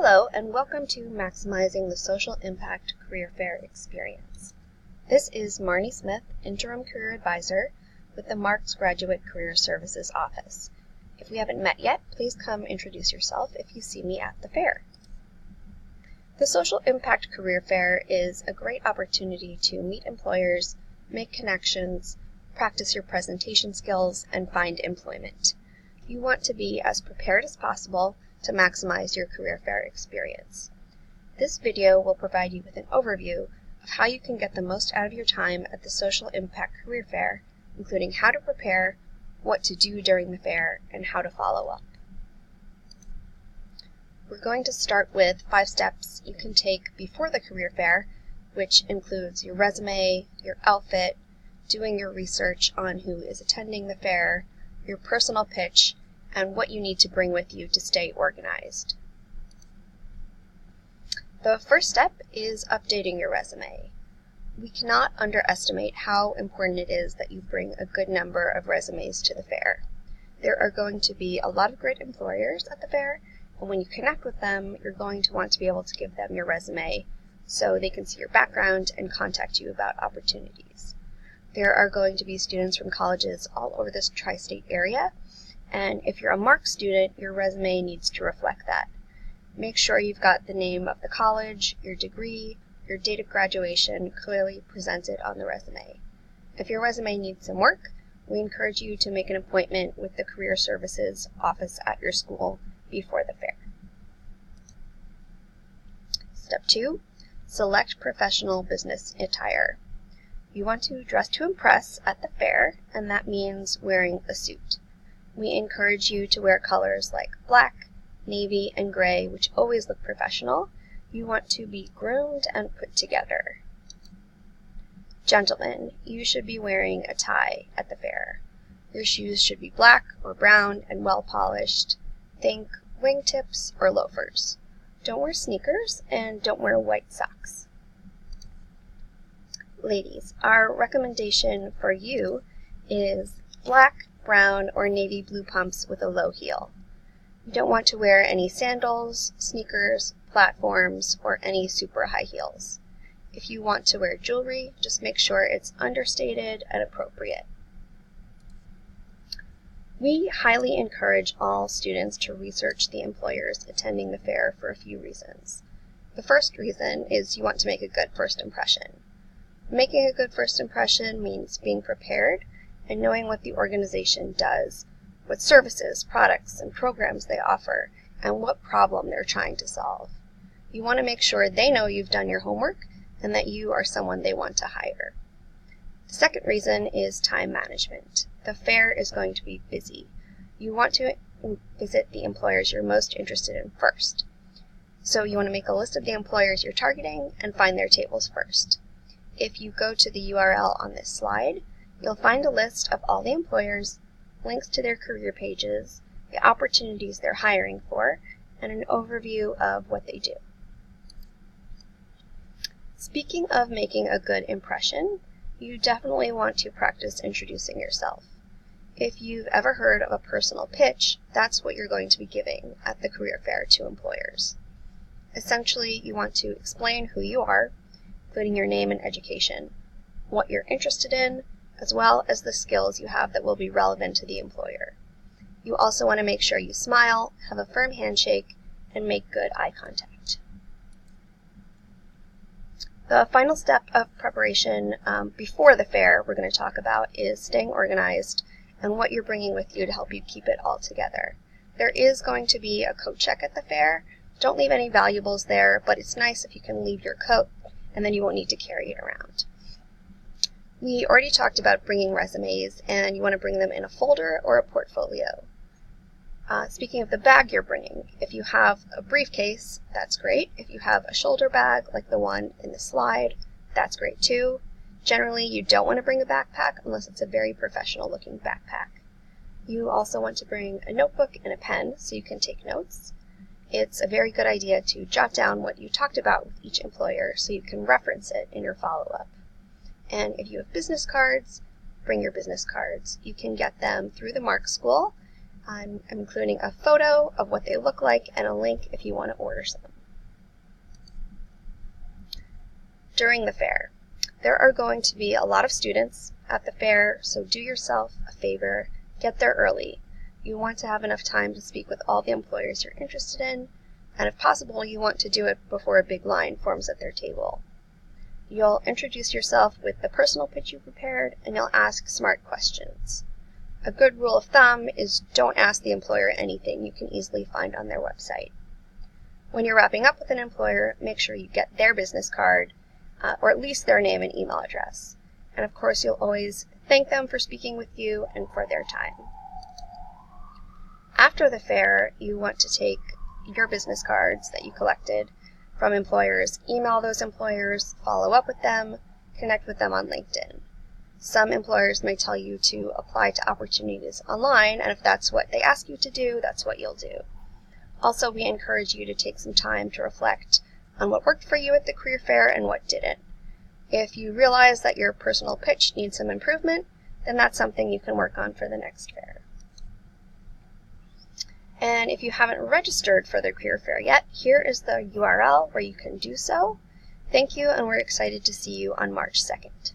Hello, and welcome to Maximizing the Social Impact Career Fair Experience. This is Marnie Smith, Interim Career Advisor with the Marxe Graduate Career Services Office. If we haven't met yet, please come introduce yourself if you see me at the fair. The Social Impact Career Fair is a great opportunity to meet employers, make connections, practice your presentation skills, and find employment. You want to be as prepared as possible to maximize your career fair experience. This video will provide you with an overview of how you can get the most out of your time at the Social Impact Career Fair, including how to prepare, what to do during the fair, and how to follow up. We're going to start with 5 steps you can take before the career fair, which includes your resume, your outfit, doing your research on who is attending the fair, your personal pitch, and what you need to bring with you to stay organized. The first step is updating your resume. We cannot underestimate how important it is that you bring a good number of resumes to the fair. There are going to be a lot of great employers at the fair, and when you connect with them, you're going to want to be able to give them your resume so they can see your background and contact you about opportunities. There are going to be students from colleges all over this tri-state area, and if you're a Marxe student, your resume needs to reflect that. Make sure you've got the name of the college, your degree, your date of graduation clearly presented on the resume. If your resume needs some work, we encourage you to make an appointment with the Career Services office at your school before the fair. Step 2, select professional business attire. You want to dress to impress at the fair, and that means wearing a suit. We encourage you to wear colors like black, navy, and gray, which always look professional. You want to be groomed and put together. Gentlemen, you should be wearing a tie at the fair. Your shoes should be black or brown and well polished. Think wingtips or loafers. Don't wear sneakers and don't wear white socks. Ladies, our recommendation for you is black, brown, or navy blue pumps with a low heel. You don't want to wear any sandals, sneakers, platforms, or any super high heels. If you want to wear jewelry, just make sure it's understated and appropriate. We highly encourage all students to research the employers attending the fair for a few reasons. The first reason is you want to make a good first impression. Making a good first impression means being prepared and knowing what the organization does, what services, products, and programs they offer, and what problem they're trying to solve. You want to make sure they know you've done your homework and that you are someone they want to hire. The second reason is time management. The fair is going to be busy. You want to visit the employers you're most interested in first. So you want to make a list of the employers you're targeting and find their tables first. If you go to the URL on this slide, you'll find a list of all the employers, links to their career pages, the opportunities they're hiring for, and an overview of what they do. Speaking of making a good impression, you definitely want to practice introducing yourself. If you've ever heard of a personal pitch, that's what you're going to be giving at the career fair to employers. Essentially, you want to explain who you are, including your name and education, what you're interested in, as well as the skills you have that will be relevant to the employer. You also want to make sure you smile, have a firm handshake, and make good eye contact. The final step of preparation before the fair we're going to talk about is staying organized and what you're bringing with you to help you keep it all together. There is going to be a coat check at the fair. Don't leave any valuables there, but it's nice if you can leave your coat and then you won't need to carry it around. We already talked about bringing resumes, and you want to bring them in a folder or a portfolio. Speaking of the bag you're bringing, if you have a briefcase, that's great. If you have a shoulder bag like the one in the slide, that's great too. Generally, you don't want to bring a backpack unless it's a very professional looking backpack. You also want to bring a notebook and a pen so you can take notes. It's a very good idea to jot down what you talked about with each employer so you can reference it in your follow-up. And if you have business cards, bring your business cards. You can get them through the Marxe School. I'm including a photo of what they look like and a link if you want to order some. During the fair, there are going to be a lot of students at the fair, so do yourself a favor, get there early. You want to have enough time to speak with all the employers you're interested in, and if possible, you want to do it before a big line forms at their table. You'll introduce yourself with the personal pitch you prepared, and you'll ask smart questions. A good rule of thumb is don't ask the employer anything you can easily find on their website. When you're wrapping up with an employer, make sure you get their business card, or at least their name and email address. And of course, you'll always thank them for speaking with you and for their time. After the fair, you want to take your business cards that you collected from employers, email those employers, follow up with them, connect with them on LinkedIn. Some employers may tell you to apply to opportunities online, and if that's what they ask you to do, that's what you'll do. Also, we encourage you to take some time to reflect on what worked for you at the career fair and what didn't. If you realize that your personal pitch needs some improvement, then that's something you can work on for the next fair. And if you haven't registered for the career fair yet, here is the URL where you can do so. Thank you, and we're excited to see you on March 2nd.